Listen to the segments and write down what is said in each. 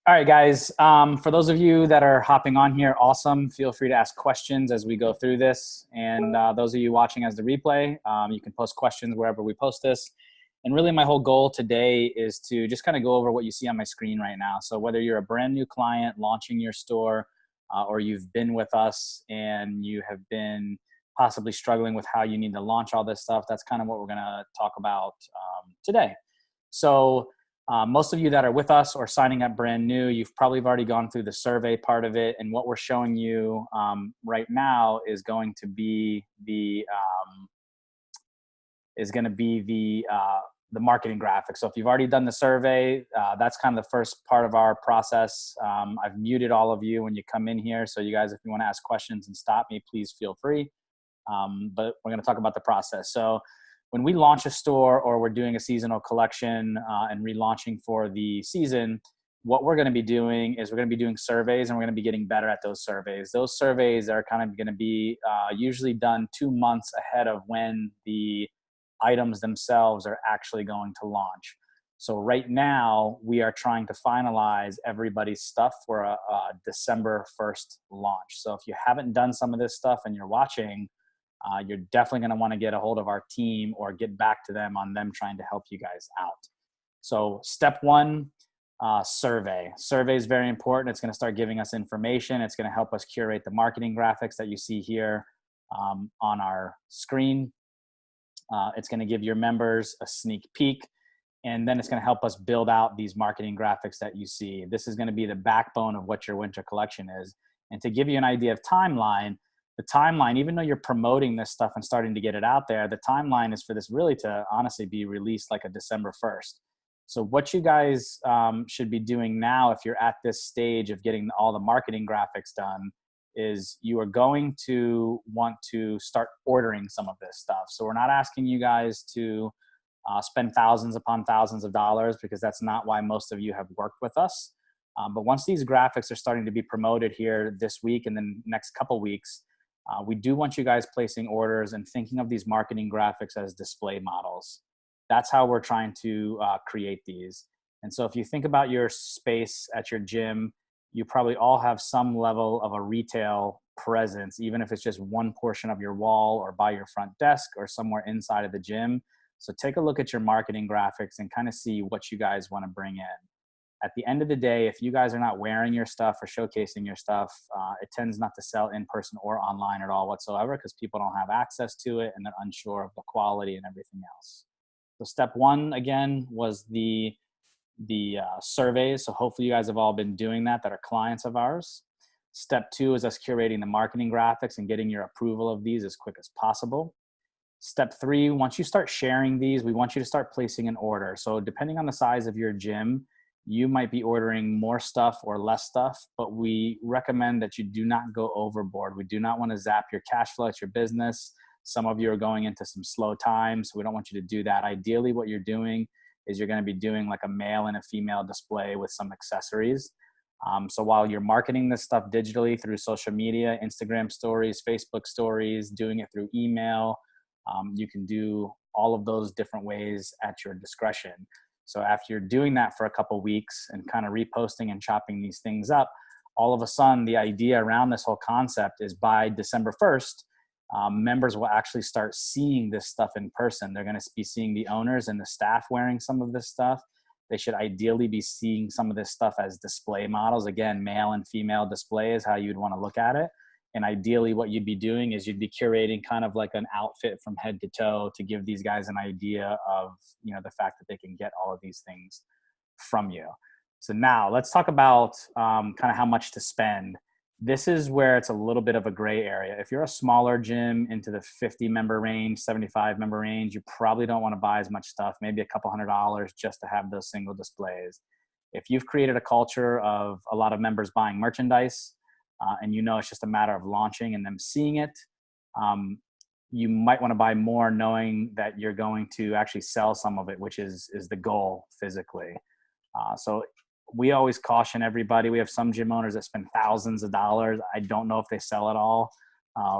All right, guys. For those of you that are hopping on here, awesome. Feel free to ask questions as we go through this. And those of you watching as the replay, you can post questions wherever we post this. And really my whole goal today is to just kind of go over what you see on my screen right now. So whether you're a brand new client launching your store, or you've been with us and you have been possibly struggling with how you need to launch all this stuff, that's kind of what we're going to talk about today. So most of you that are with us or signing up brand new, you've probably already gone through the survey part of it. And what we're showing you right now is going to be the marketing graphic. So if you've already done the survey, that's kind of the first part of our process. I've muted all of you when you come in here. So you guys, if you want to ask questions and stop me, please feel free. But we're going to talk about the process. So when we launch a store or we're doing a seasonal collection and relaunching for the season, what we're going to be doing is we're going to be doing surveys, and we're going to be getting better at those surveys. Those surveys are kind of going to be usually done 2 months ahead of when the items themselves are actually going to launch. So right now we are trying to finalize everybody's stuff for a December 1st launch. So if you haven't done some of this stuff and you're watching, you're definitely going to want to get a hold of our team or get back to them on them trying to help you guys out. So step one, survey. Survey is very important. It's going to start giving us information. It's going to help us curate the marketing graphics that you see here on our screen. It's going to give your members a sneak peek, and then it's going to help us build out these marketing graphics that you see. This is going to be the backbone of what your winter collection is. And to give you an idea of timeline, the timeline, even though you're promoting this stuff and starting to get it out there, the timeline is for this really to honestly be released like a December 1st. So what you guys should be doing now, if you're at this stage of getting all the marketing graphics done, is you are going to want to start ordering some of this stuff. So we're not asking you guys to spend thousands upon thousands of dollars, because that's not why most of you have worked with us. But once these graphics are starting to be promoted here this week and then next couple weeks, we do want you guys placing orders and thinking of these marketing graphics as display models. That's how we're trying to create these. And so if you think about your space at your gym, you probably all have some level of a retail presence, even if it's just one portion of your wall or by your front desk or somewhere inside of the gym. So take a look at your marketing graphics and kind of see what you guys want to bring in. At the end of the day, if you guys are not wearing your stuff or showcasing your stuff, it tends not to sell in person or online at all whatsoever, because people don't have access to it and they're unsure of the quality and everything else. So step one, again, was the surveys. So hopefully you guys have all been doing that are clients of ours. Step two is us curating the marketing graphics and getting your approval of these as quick as possible. Step three, once you start sharing these, we want you to start placing an order. So depending on the size of your gym, you might be ordering more stuff or less stuff, but we recommend that you do not go overboard. We do not want to zap your cash flow at your business. Some of you are going into some slow times, so we don't want you to do that. Ideally, what you're doing is you're going to be doing like a male and a female display with some accessories. So while you're marketing this stuff digitally through social media, Instagram stories, Facebook stories, doing it through email, you can do all of those different ways at your discretion. So after you're doing that for a couple weeks and kind of reposting and chopping these things up, all of a sudden the idea around this whole concept is by December 1st, members will actually start seeing this stuff in person. They're going to be seeing the owners and the staff wearing some of this stuff. They should ideally be seeing some of this stuff as display models. Again, male and female display is how you'd want to look at it. And ideally what you'd be doing is you'd be curating kind of like an outfit from head to toe to give these guys an idea of, the fact that they can get all of these things from you. So now let's talk about kind of how much to spend. This is where it's a little bit of a gray area. If you're a smaller gym into the 50 member range, 75 member range, you probably don't want to buy as much stuff, maybe a couple $100 just to have those single displays. If you've created a culture of a lot of members buying merchandise, and it's just a matter of launching and them seeing it, you might want to buy more knowing that you're going to actually sell some of it, which is the goal physically. So we always caution everybody. We have some gym owners that spend thousands of dollars. I don't know if they sell it all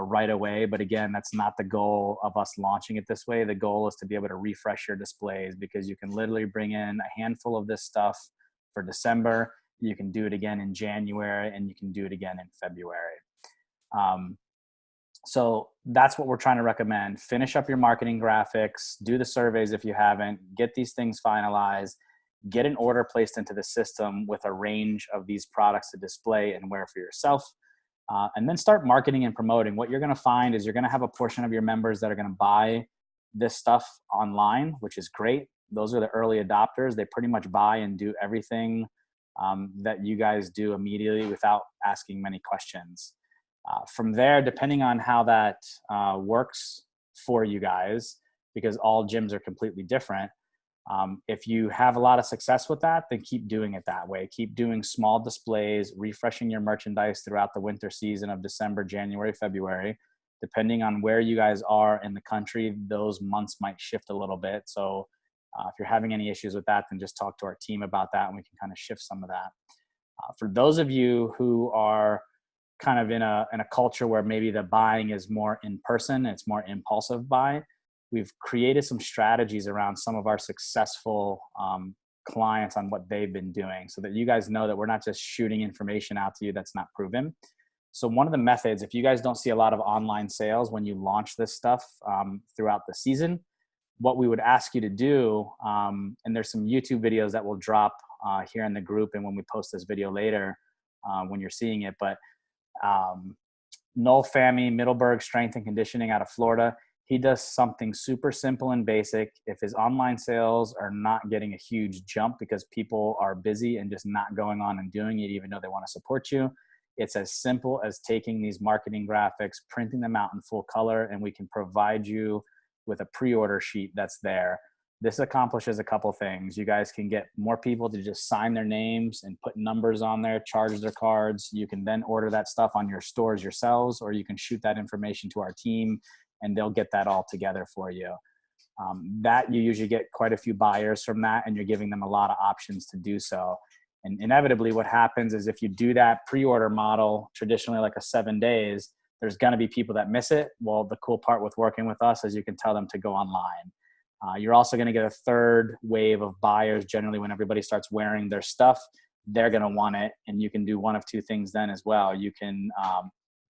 right away, but again, that's not the goal of us launching it this way. The goal is to be able to refresh your displays, because you can literally bring in a handful of this stuff for December. You can do it again in January, and you can do it again in February. So that's what we're trying to recommend. Finish up your marketing graphics, do the surveys if you haven't, get these things finalized, get an order placed into the system with a range of these products to display and wear for yourself. And then start marketing and promoting. What you're going to find is you're going to have a portion of your members that are going to buy this stuff online, which is great. Those are the early adopters. They pretty much buy and do everything that you guys do immediately without asking many questions. From there, depending on how that works for you guys, because all gyms are completely different, if you have a lot of success with that, then keep doing it that way. Keep doing small displays, refreshing your merchandise throughout the winter season of December, January, February. Depending on where you guys are in the country, those months might shift a little bit. So if you're having any issues with that, then just talk to our team about that and we can kind of shift some of that. For those of you who are kind of in a culture where maybe the buying is more in person, it's more impulsive buy, we've created some strategies around some of our successful clients on what they've been doing so that you guys know that we're not just shooting information out to you that's not proven. So one of the methods, if you guys don't see a lot of online sales when you launch this stuff throughout the season, what we would ask you to do, and there's some YouTube videos that will drop here in the group and when we post this video later when you're seeing it, but Noel Fahmy, Middleburg Strength and Conditioning out of Florida, he does something super simple and basic. If his online sales are not getting a huge jump because people are busy and just not going on and doing it even though they want to support you, it's as simple as taking these marketing graphics, printing them out in full color, and we can provide you with a pre-order sheet that's there. This accomplishes a couple things. You guys can get more people to just sign their names and put numbers on there, charge their cards. You can then order that stuff on your stores yourselves, or you can shoot that information to our team and they'll get that all together for you. That you usually get quite a few buyers from that, and you're giving them a lot of options to do so. And inevitably what happens is if you do that pre-order model, traditionally like a 7 days, there's going to be people that miss it. Well, the cool part with working with us is you can tell them to go online. You're also going to get a third wave of buyers. Generally, when everybody starts wearing their stuff, they're going to want it. And you can do one of two things then as well. You can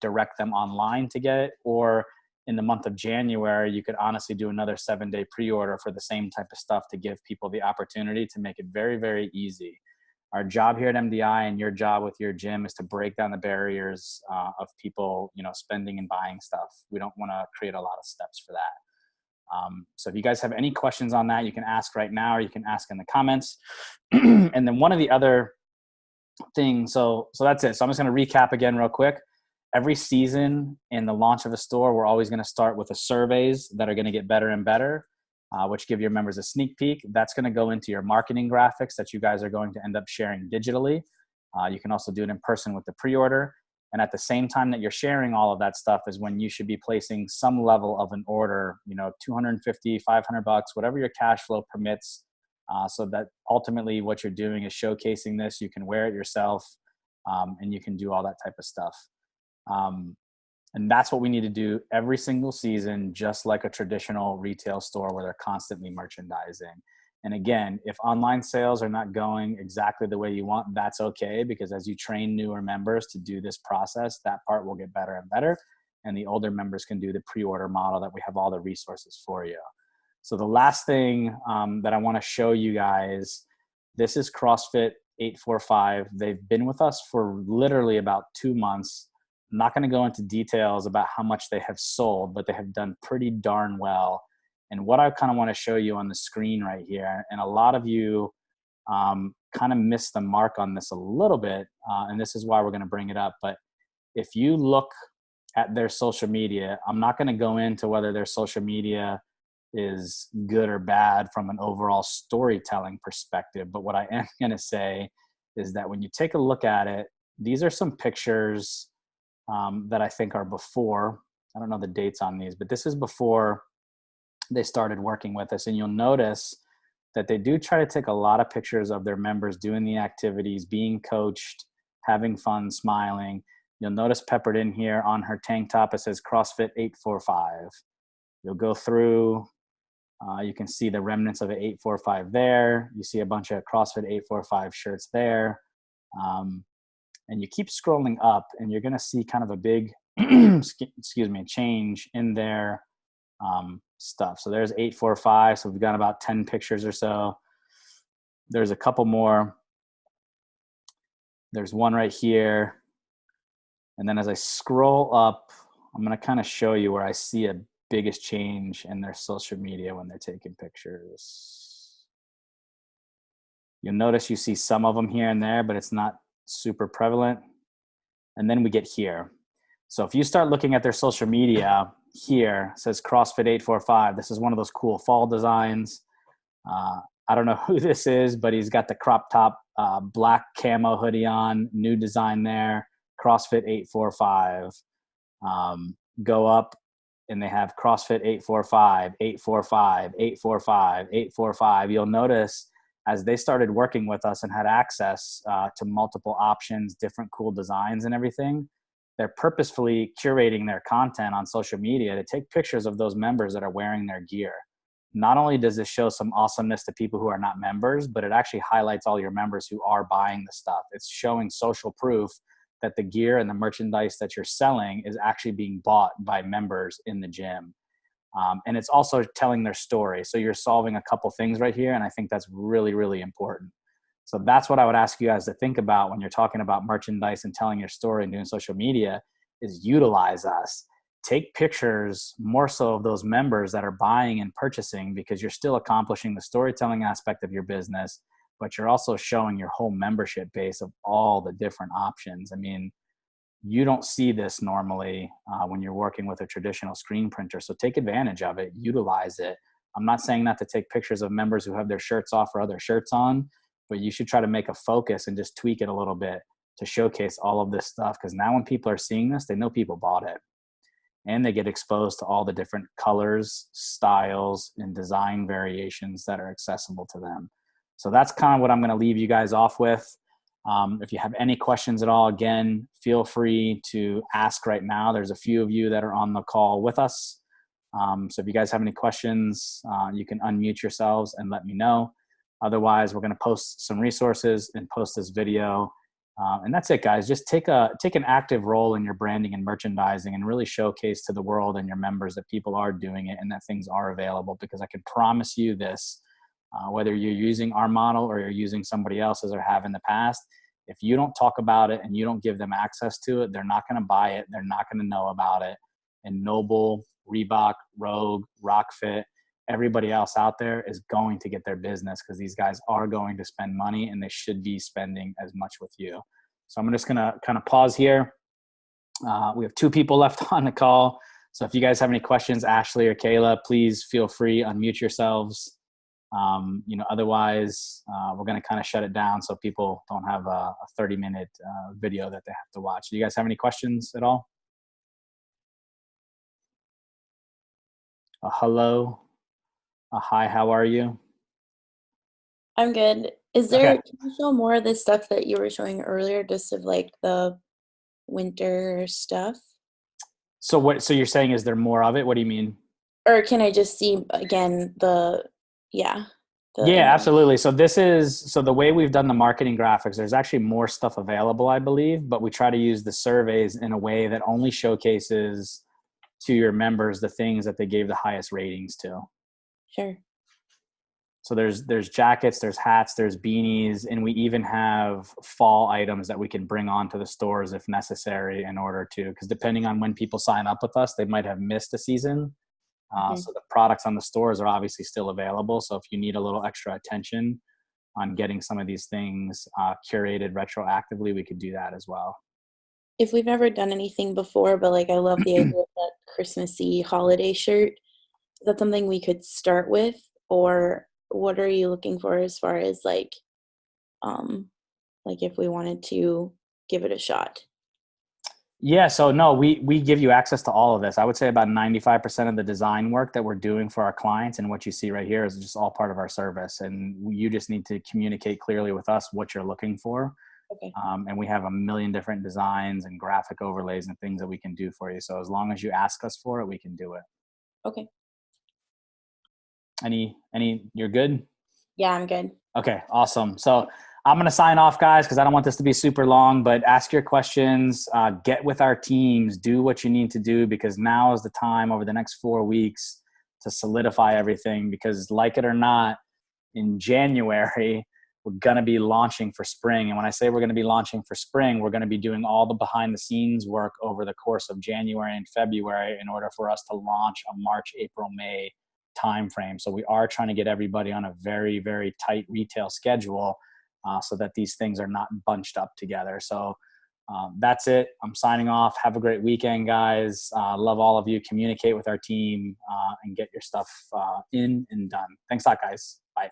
direct them online to get it, or in the month of January, you could honestly do another 7-day pre-order for the same type of stuff to give people the opportunity to make it very, very easy. Our job here at MDI and your job with your gym is to break down the barriers of people, spending and buying stuff. We don't want to create a lot of steps for that. So if you guys have any questions on that, you can ask right now, or you can ask in the comments. And then one of the other things, so that's it. So I'm just going to recap again real quick. Every season in the launch of a store, we're always going to start with the surveys that are going to get better and better, which give your members a sneak peek. That's going to go into your marketing graphics that you guys are going to end up sharing digitally. You can also do it in person with the pre-order. And at the same time that you're sharing all of that stuff is when you should be placing some level of an order, $250, $500, whatever your cash flow permits, so that ultimately what you're doing is showcasing this. You can wear it yourself, and you can do all that type of stuff. And that's what we need to do every single season, just like a traditional retail store where they're constantly merchandising. And again, if online sales are not going exactly the way you want, that's okay, because as you train newer members to do this process, that part will get better and better. And the older members can do the pre-order model that we have all the resources for you. So the last thing that I want to show you guys, this is CrossFit 845. They've been with us for literally about 2 months. I'm not going to go into details about how much they have sold, but they have done pretty darn well. And what I kind of want to show you on the screen right here, and a lot of you kind of missed the mark on this a little bit, and this is why we're going to bring it up. But if you look at their social media, I'm not going to go into whether their social media is good or bad from an overall storytelling perspective. But what I am going to say is that when you take a look at it, these are some pictures that I think are before. I don't know the dates on these, but this is before they started working with us. And you'll notice that they do try to take a lot of pictures of their members doing the activities, being coached, having fun, smiling. You'll notice peppered in here on her tank top, it says CrossFit 845. You'll go through, you can see the remnants of an 845 there. You see a bunch of CrossFit 845 shirts there. And you keep scrolling up and you're going to see kind of a big, excuse me, change in their stuff. So there's 845. So we've got about 10 pictures or so. There's a couple more. There's one right here. And then as I scroll up, I'm going to kind of show you where I see a biggest change in their social media when they're taking pictures. You'll notice you see some of them here and there, but it's not super prevalent. And then we get here. So if you start looking at their social media, here it says CrossFit 845. This is one of those cool fall designs. I don't know who this is, but he's got the crop top black camo hoodie on, new design there, CrossFit 845. Go up and they have CrossFit 845, 845, 845, 845. You'll notice as they started working with us and had access to multiple options, different cool designs and everything, they're purposefully curating their content on social media to take pictures of those members that are wearing their gear. Not only does this show some awesomeness to people who are not members, but it actually highlights all your members who are buying the stuff. It's showing social proof that the gear and the merchandise that you're selling is actually being bought by members in the gym. And it's also telling their story. So you're solving a couple things right here. And I think that's really, really important. So that's what I would ask you guys to think about when you're talking about merchandise and telling your story and doing social media is utilize us. Take pictures more so of those members that are buying and purchasing, because you're still accomplishing the storytelling aspect of your business, but you're also showing your whole membership base of all the different options. I mean, you don't see this normally when you're working with a traditional screen printer. So take advantage of it, utilize it. I'm not saying not to take pictures of members who have their shirts off or other shirts on, but you should try to make a focus and just tweak it a little bit to showcase all of this stuff. Because now when people are seeing this, they know people bought it. And they get exposed to all the different colors, styles, and design variations that are accessible to them. So that's kind of what I'm going to leave you guys off with. If you have any questions at all, again, feel free to ask right now. There's a few of you that are on the call with us. So if you guys have any questions, you can unmute yourselves and let me know. Otherwise, we're going to post some resources and post this video. And that's it, guys. Just take an active role in your branding and merchandising and really showcase to the world and your members that people are doing it and that things are available. Because I can promise you this, whether you're using our model or you're using somebody else's or have in the past, if you don't talk about it and you don't give them access to it, they're not going to buy it. They're not going to know about it. And Noble, Reebok, Rogue, Rockfit, everybody else out there is going to get their business because these guys are going to spend money and they should be spending as much with you. So I'm just going to kind of pause here. We have 2 people left on the call. So if you guys have any questions, Ashley or Kayla, please feel free, unmute yourselves. Otherwise, we're going to kind of shut it down so people don't have a 30-minute video that they have to watch. Do you guys have any questions at all? Hello. Hi, how are you? I'm good. Can you show more of the stuff that you were showing earlier, just of like the winter stuff? So you're saying, is there more of it? What do you mean? Or can I just see again Yeah, absolutely. So the way we've done the marketing graphics, there's actually more stuff available, I believe, but we try to use the surveys in a way that only showcases to your members the things that they gave the highest ratings to. Sure. So there's jackets, there's hats, there's beanies, and we even have fall items that we can bring onto the stores if necessary in order to, because depending on when people sign up with us, they might have missed a season. So the products on the stores are obviously still available. So if you need a little extra attention on getting some of these things curated retroactively, we could do that as well. If we've never done anything before, but like I love the idea of that Christmassy holiday shirt, is that something we could start with, or what are you looking for as far as like if we wanted to give it a shot? Yeah, so no, we give you access to all of this. I would say about 95% of the design work that we're doing for our clients and what you see right here is just all part of our service. And you just need to communicate clearly with us what you're looking for. Okay. And we have a million different designs and graphic overlays and things that we can do for you. So as long as you ask us for it, we can do it. Okay. You're good? Yeah, I'm good. Okay, awesome. So I'm going to sign off, guys, because I don't want this to be super long, but ask your questions, get with our teams, do what you need to do, because now is the time over the next 4 weeks to solidify everything, because like it or not, in January, we're going to be launching for spring. And when I say we're going to be launching for spring, we're going to be doing all the behind the scenes work over the course of January and February in order for us to launch a March, April, May timeframe. So we are trying to get everybody on a very, very tight retail schedule so that these things are not bunched up together. So that's it. I'm signing off. Have a great weekend, guys. Love all of you. Communicate with our team and get your stuff in and done. Thanks a lot, guys. Bye.